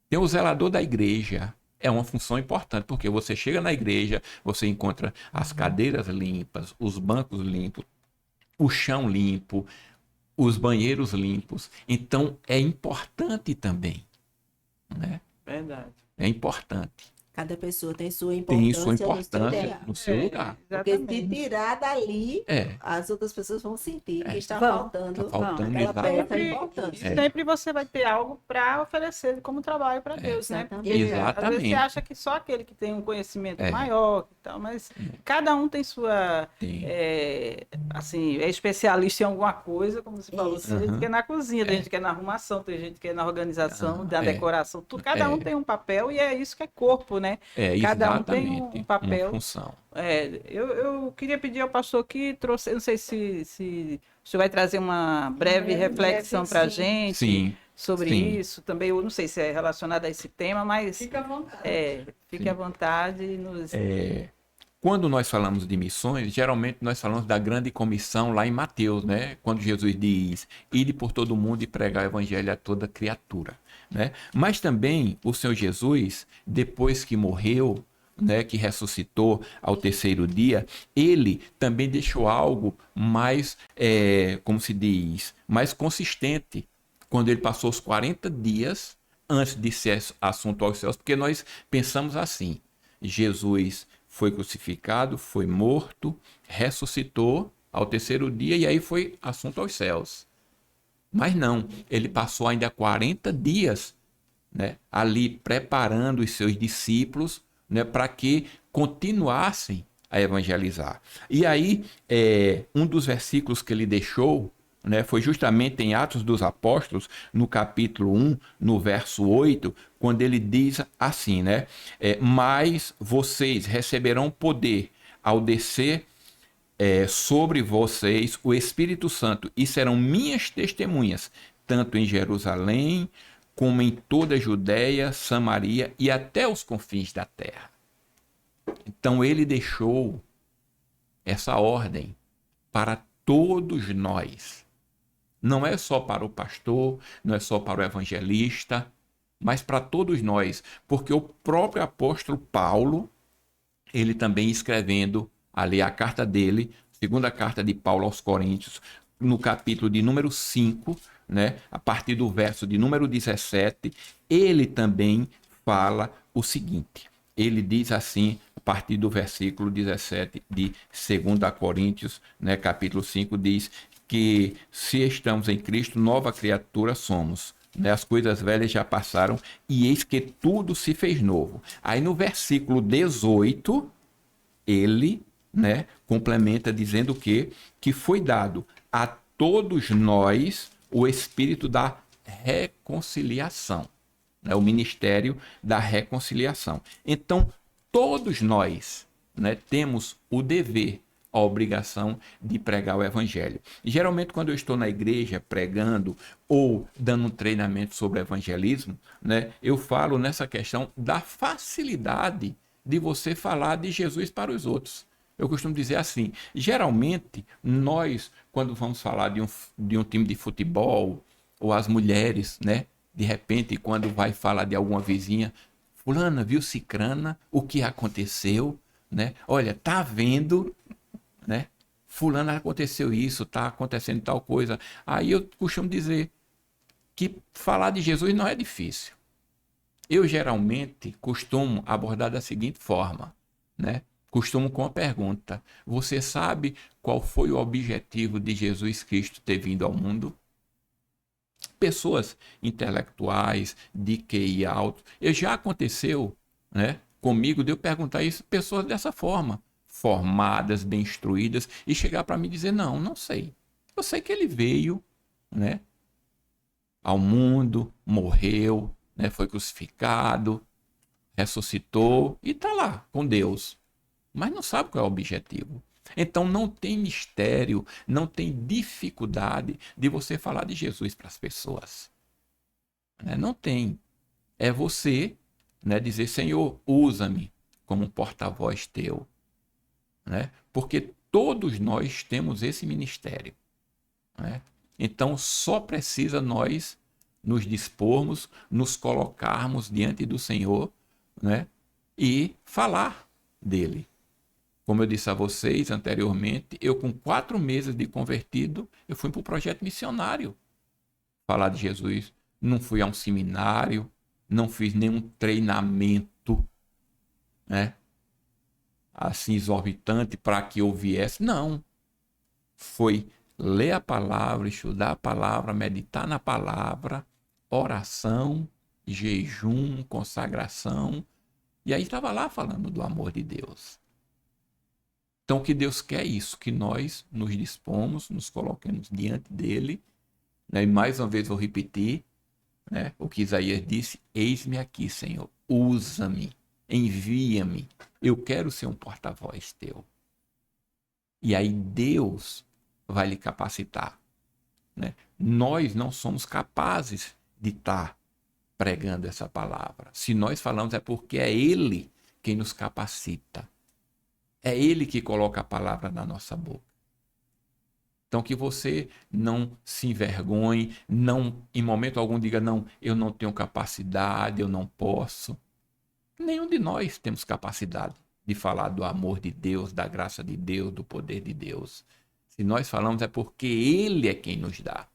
Tem o zelador da igreja, é uma função importante, porque você chega na igreja, você encontra as cadeiras limpas, os bancos limpos, o chão limpo, os banheiros limpos. Então, é importante também, né? Verdade. É importante. Cada pessoa tem sua Tem importância, sua no seu importância lugar. no seu lugar. Porque se Exatamente. tirar dali, É, as outras pessoas vão sentir que está Vão. faltando. tá faltando Aquela peça exatamente. importante. Sempre você vai ter algo para oferecer como trabalho para Deus, né? Exatamente. Porque às vezes Exatamente. você acha que só aquele que tem um conhecimento É. maior e tal, mas cada um tem sua, Tem. assim, é especialista em alguma coisa, como você falou. Isso. Tem gente Uhum. que é na cozinha, tem gente que é na arrumação, tem gente que é na organização, na É. decoração. Cada um É. tem um papel e é isso que é corpo, né? Cada um tem Exatamente. um papel. Uma função. Eu queria pedir ao pastor que trouxe, eu não sei se o senhor vai trazer uma breve reflexão para a sim. gente Sim. sobre sim. isso. Também, eu não sei se é relacionado a esse tema, mas Fica à vontade. fique Sim. à vontade. E nos... Quando nós falamos de missões, geralmente nós falamos da grande comissão lá em Mateus, né? Quando Jesus diz, ide por todo o mundo e pregar o evangelho a toda criatura, né? Mas também o Senhor Jesus, depois que morreu, né, que ressuscitou ao terceiro dia, ele também deixou algo mais, como se diz, mais consistente, quando ele passou os 40 dias antes de ser assunto aos céus, porque nós pensamos assim, Jesus foi crucificado, foi morto, ressuscitou ao terceiro dia e aí foi assunto aos céus. Mas não, ele passou ainda 40 dias, né, ali preparando os seus discípulos, né, para que continuassem a evangelizar. E aí, um dos versículos que ele deixou, né, foi justamente em Atos dos Apóstolos, no capítulo 1, no verso 8, quando ele diz assim, né? Mas vocês receberão poder ao descer sobre vocês o Espírito Santo e serão minhas testemunhas, tanto em Jerusalém, como em toda a Judéia, Samaria e até os confins da terra. Então ele deixou essa ordem para todos nós. Não é só para o pastor, não é só para o evangelista, mas para todos nós, porque o próprio apóstolo Paulo, ele também escrevendo ali a carta dele, segunda carta de Paulo aos Coríntios, no capítulo de número 5, né, a partir do verso de número 17, ele também fala o seguinte, ele diz assim, a partir do versículo 17 de 2 Coríntios, né, capítulo 5, diz que se estamos em Cristo, nova criatura somos. Né? As coisas velhas já passaram e eis que tudo se fez novo. Aí no versículo 18, ele, né, complementa dizendo que foi dado a todos nós o espírito da reconciliação, né, o ministério da reconciliação. Então, todos nós, né, temos o dever, a obrigação de pregar o evangelho. E, geralmente, quando eu estou na igreja pregando ou dando um treinamento sobre evangelismo, né, eu falo nessa questão da facilidade de você falar de Jesus para os outros. Eu costumo dizer assim, geralmente, nós, quando vamos falar de um time de futebol, ou as mulheres, né, De repente, quando vai falar de alguma vizinha, fulana, viu cicrana, o que aconteceu, né? Olha, tá vendo, né? Fulana, aconteceu isso, tá acontecendo tal coisa. Aí eu costumo dizer que falar de Jesus não é difícil. Eu geralmente costumo abordar da seguinte forma, né? Costumo com a pergunta: você sabe qual foi o objetivo de Jesus Cristo ter vindo ao mundo? Pessoas intelectuais, de QI alto, já aconteceu, né, comigo de eu perguntar isso, pessoas dessa forma, formadas, bem instruídas, e chegar para mim e dizer: não, não sei. Eu sei que ele veio, né, ao mundo, morreu, né, foi crucificado, ressuscitou e está lá com Deus. Mas não sabe qual é o objetivo. Então não tem mistério, não tem dificuldade de você falar de Jesus para as pessoas. Né? Não tem. É você, né, dizer: Senhor, usa-me como um porta-voz teu. Né? Porque todos nós temos esse ministério. Né? Então só precisa nós nos dispormos, nos colocarmos diante do Senhor, né, e falar dele. Como eu disse a vocês anteriormente, eu com 4 meses de convertido, eu fui para o projeto missionário falar de Jesus. Não fui a um seminário, não fiz nenhum treinamento, né, assim exorbitante para que eu viesse. Não. Foi ler a palavra, estudar a palavra, meditar na palavra, oração, jejum, consagração. E aí estava lá falando do amor de Deus. Então, o que Deus quer é isso, que nós nos dispomos, nos coloquemos diante dele, né? E mais uma vez vou repetir, né, o que Isaías disse: eis-me aqui, Senhor, usa-me, envia-me, eu quero ser um porta-voz teu. E aí Deus vai lhe capacitar. Né? Nós não somos capazes de estar pregando essa palavra. Se nós falamos, é porque é Ele quem nos capacita. É Ele que coloca a palavra na nossa boca. Então que você não se envergonhe, não, em momento algum diga: não, eu não tenho capacidade, eu não posso. Nenhum de nós temos capacidade de falar do amor de Deus, da graça de Deus, do poder de Deus. Se nós falamos, é porque Ele é quem nos dá.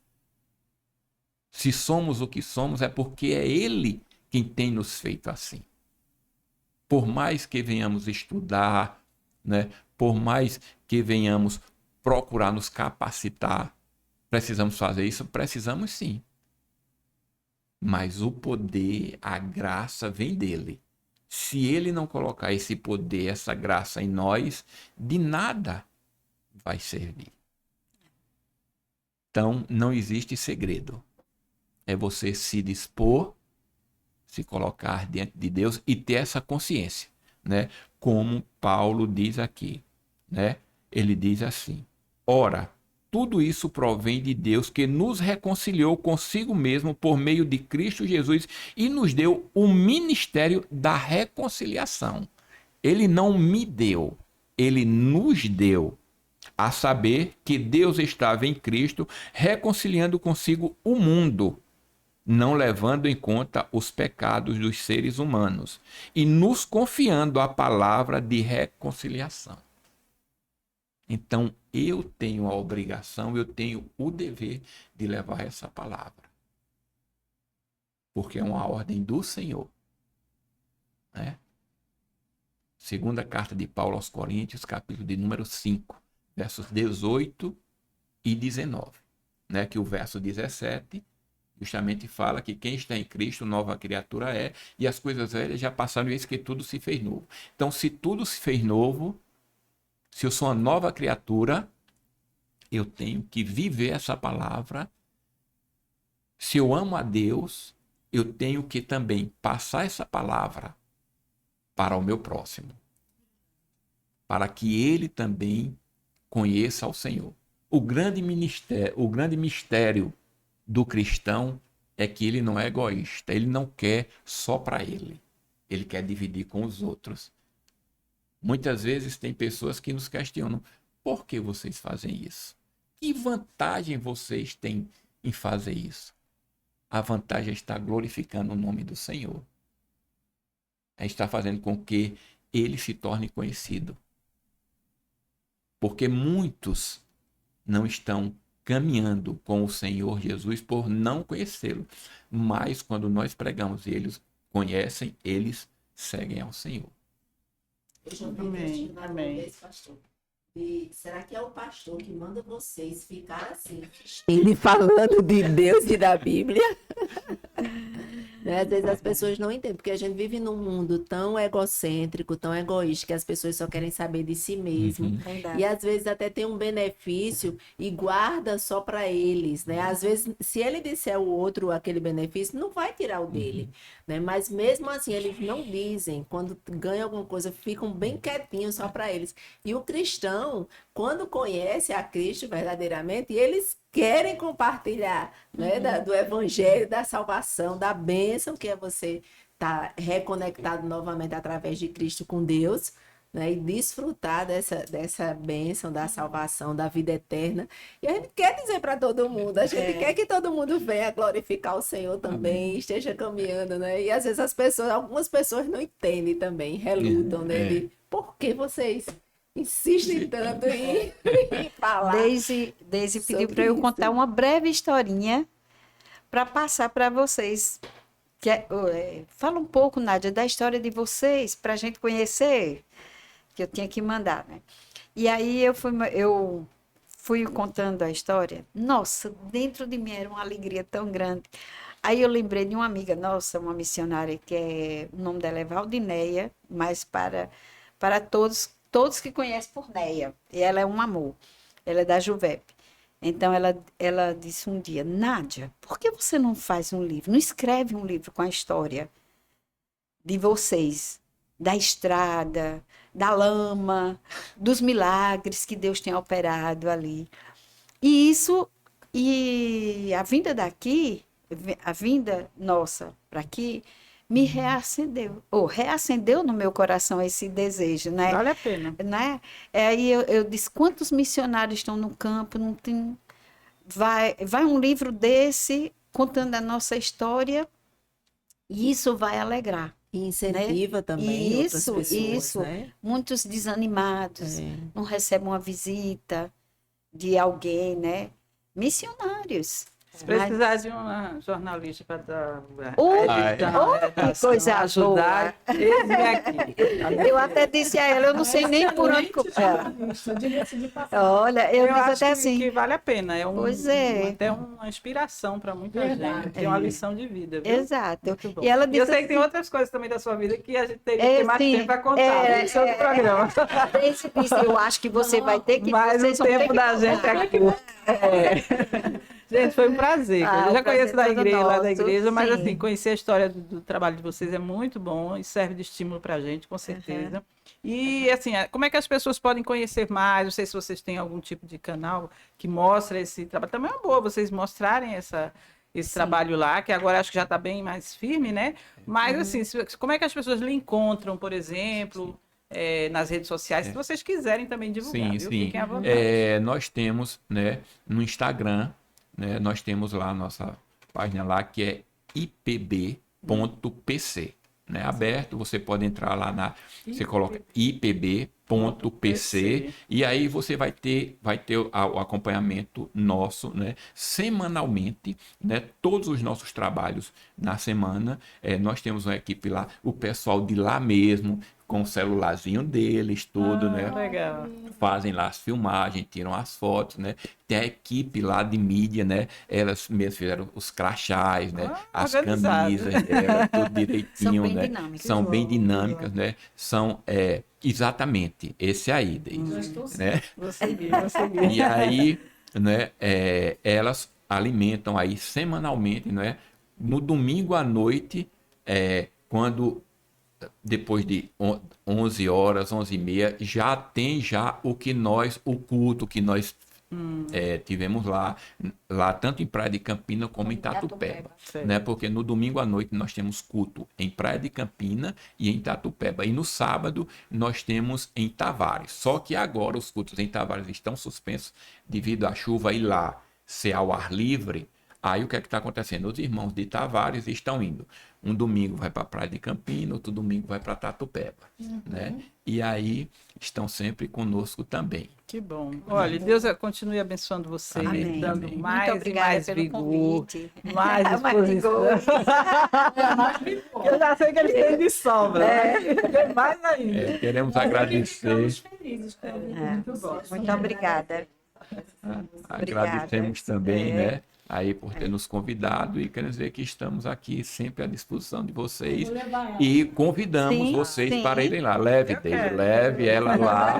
Se somos o que somos, é porque é Ele quem tem nos feito assim. Por mais que venhamos estudar, né, por mais que venhamos procurar nos capacitar, precisamos fazer isso? Precisamos sim. Mas o poder, a graça vem dele. Se ele não colocar esse poder, essa graça em nós, de nada vai servir. Então, não existe segredo. É você se dispor, se colocar diante de Deus e ter essa consciência, né? Como Paulo diz aqui, né? Ele diz assim: ora, tudo isso provém de Deus, que nos reconciliou consigo mesmo por meio de Cristo Jesus e nos deu o ministério da reconciliação. Ele não me deu, ele nos deu. A saber que Deus estava em Cristo reconciliando consigo o mundo, não levando em conta os pecados dos seres humanos, e nos confiando a palavra de reconciliação. Então, eu tenho a obrigação, eu tenho o dever de levar essa palavra. Porque é uma ordem do Senhor. Né? Segunda carta de Paulo aos Coríntios, capítulo de número 5, versos 18 e 19. Né? Que o verso 17 justamente fala que quem está em Cristo, nova criatura é, e as coisas velhas já passaram, e eis que tudo se fez novo. Então, se tudo se fez novo, se eu sou uma nova criatura, eu tenho que viver essa palavra. Se eu amo a Deus, eu tenho que também passar essa palavra para o meu próximo, para que ele também conheça ao Senhor. O grande mistério do cristão é que ele não é egoísta, ele não quer só para ele, ele quer dividir com os outros. Muitas vezes tem pessoas que nos questionam: por que vocês fazem isso? Que vantagem vocês têm em fazer isso? a vantagem é estar glorificando o nome do Senhor. É estar fazendo com que ele se torne conhecido. Porque muitos não estão caminhando com o Senhor Jesus por não conhecê-lo. Mas quando nós pregamos e eles conhecem, eles seguem ao Senhor. Eu já vi Amém, investigado uma amém. vez, pastor. E será que é o pastor que manda vocês ficar assim? Ele falando de Deus e da Bíblia. Né? Às vezes as pessoas não entendem, porque a gente vive num mundo tão egocêntrico, tão egoísta, que as pessoas só querem saber de si mesmo. Verdade. E às vezes até tem um benefício e guarda só para eles, né? Às vezes, se ele disser ao outro aquele benefício, não vai tirar o dele, né? Mas mesmo assim, eles não dizem. Quando ganham alguma coisa, ficam bem quietinhos só para eles. E o cristão, quando conhece a Cristo verdadeiramente, eles querem compartilhar, né, do evangelho, da salvação, da bênção que é você estar reconectado novamente através de Cristo com Deus, né, e desfrutar dessa bênção da salvação, da vida eterna. E a gente quer dizer para todo mundo, a gente quer que todo mundo venha glorificar o Senhor também, esteja caminhando, né? E às vezes algumas pessoas não entendem também, relutam, né? De por que vocês insistem tanto em falar? Daisy pediu sobre para eu isso. contar uma breve historinha para passar para vocês. Fala um pouco, Nádia, da história de vocês, para a gente conhecer, que eu tinha que mandar, né? E aí eu fui contando a história. Nossa, dentro de mim era uma alegria tão grande. Aí eu lembrei de uma amiga nossa, uma missionária, o nome dela é Valdineia, mas para todos que conhecem por Neia. E ela é um amor. Ela é da Juvep. Então, ela disse um dia, Nádia, por que você não faz um livro? Não escreve um livro com a história de vocês, da estrada, da lama, dos milagres que Deus tem operado ali. E a vinda daqui, a vinda nossa para aqui, me reacendeu no meu coração esse desejo, né? Vale a pena. Né? Aí eu disse, quantos missionários estão no campo, não tem... Vai um livro desse contando a nossa história e isso vai alegrar. E incentiva também outras pessoas, Isso. né? Muitos desanimados, É. não recebem uma visita de alguém, né? Missionários. Se precisar de uma jornalista para dar Oh, edição, que coisa ajudar, eles vêm aqui. Eu até disse a ela, eu não sei nem por onde começar. Diga-se de passagem. Olha, eu Eu disse acho até assim, que vale a pena. É Pois é. até uma inspiração para muita Verdade. gente. É uma lição de vida, viu? exato. Muito bom. E ela E disse eu sei que tem assim, outras coisas também da sua vida que a gente teria que ter mais sim, tempo para contar. Isso é outro programa. Daisy disse, eu acho que você vai ter que... Mas o vocês vão ter tempo que da gente contar. é curto. É. Gente, foi um prazer. Ah, Eu já o prazer conheço da é todo igreja, lá da nosso, igreja, mas sim. assim, conhecer a história do trabalho de vocês é muito bom e serve de estímulo para a gente, com certeza. E assim, como é que as pessoas podem conhecer mais? Não sei se vocês têm algum tipo de canal que mostra esse trabalho. Também é uma boa vocês mostrarem esse trabalho lá, que agora acho que já está bem mais firme, né? Mas assim, como é que as pessoas lhe encontram, por exemplo, nas redes sociais, se vocês quiserem também divulgar, Sim, viu? sim. Fiquem à vontade. Nós temos, né, no Instagram, né, nós temos lá a nossa página lá que é ipb.pc, né, aberto, você pode entrar lá você coloca ipb.pc e aí você vai ter o acompanhamento nosso, né, semanalmente, né, todos os nossos trabalhos na semana, nós temos uma equipe lá, o pessoal de lá mesmo, com o celularzinho deles, tudo, né? Legal. Fazem lá as filmagens, tiram as fotos, né? Tem a equipe lá de mídia, né? Elas mesmas fizeram os crachás, né? As organizado. camisas, tudo direitinho, São bem né? dinâmicas. São bem bom, dinâmicas, né? São, exatamente, esse aí, Deise, né? Vou seguir, vou seguir. E aí, né, elas alimentam aí semanalmente, né? No domingo à noite, quando depois de 11 horas, 11h30, já tem o culto que nós tivemos lá tanto em Praia de Campina como em Itatupeba, Certo. né? Porque no domingo à noite nós temos culto em Praia de Campina e em Itatupeba. E no sábado nós temos em Tavares. Só que agora os cultos em Tavares estão suspensos devido à chuva e lá ser ao ar livre. Aí o que é que está acontecendo? Os irmãos de Tavares estão indo. Um domingo vai para a Praia de Campina, outro domingo vai para Tatuapeba, né? E aí estão sempre conosco também. Que bom. Olha, Deus continue abençoando você, Amém, dando amém. mais Muito e obrigada mais pelo vigor, convite. mais Mais disposição. vigor. Eu já sei que eles têm de sobra, né? Mais ainda. Queremos Ficamos agradecer, felizes com Muito bom. Muito obrigada. agradecemos também, É. né? Aí por ter nos convidado e quer dizer que estamos aqui sempre à disposição de vocês Vou levar ela. e convidamos Sim, vocês sim. para irem lá. Leve, Eu Deise, quero. leve ela lá. Né,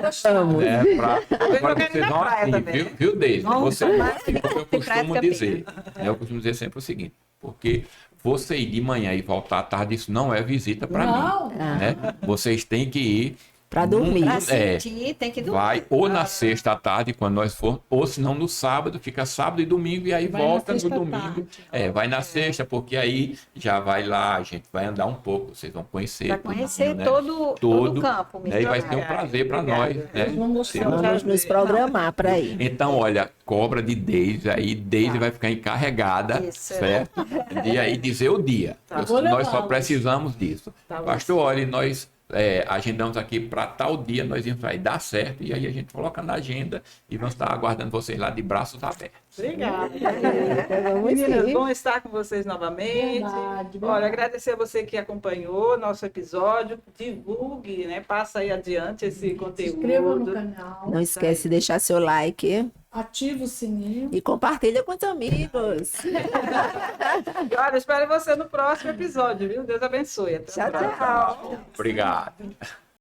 agora quero ir vocês na vão praia assim, também. viu, Deise? Vamos Você, pra assim, como eu praia costumo de dizer, né, eu costumo dizer sempre o seguinte, porque você ir de manhã e voltar à tarde, isso não é visita para Não. mim. Né? Vocês têm que ir Para dormir. Pra É. sentir, tem que dormir. vai ou na sexta à tarde, quando nós formos, ou se não no sábado, fica sábado e domingo, e aí Vai na volta no sexta à domingo. tarde. Vai na sexta, porque aí já vai lá, a gente vai andar um pouco, vocês vão conhecer. Para tudinho, conhecer né? todo o campo. Né? E vai ser um prazer para nós. Né? Vamos Ter- Vamos nos programar para ir. Então, olha, cobra de Deise, aí Deise vai ficar encarregada, Isso. certo? De aí dizer o dia. Vou Nós só levá-los. precisamos disso. Pastor, olha, nós agendamos aqui para tal dia, nós vamos vai dar certo, e aí a gente coloca na agenda e vamos estar aguardando vocês lá de braços abertos. Obrigada. Vamos Meninas, sim. bom estar com vocês novamente. Verdade, Olha, agradecer a você que acompanhou nosso episódio. Divulgue, né? Passa aí adiante esse Se inscreva no conteúdo. canal. Não esquece de deixar seu like Ativa o sininho. e compartilha com os amigos. E olha, espero você no próximo episódio, viu? Deus abençoe. Até o Tchau, próximo. tchau. Obrigado.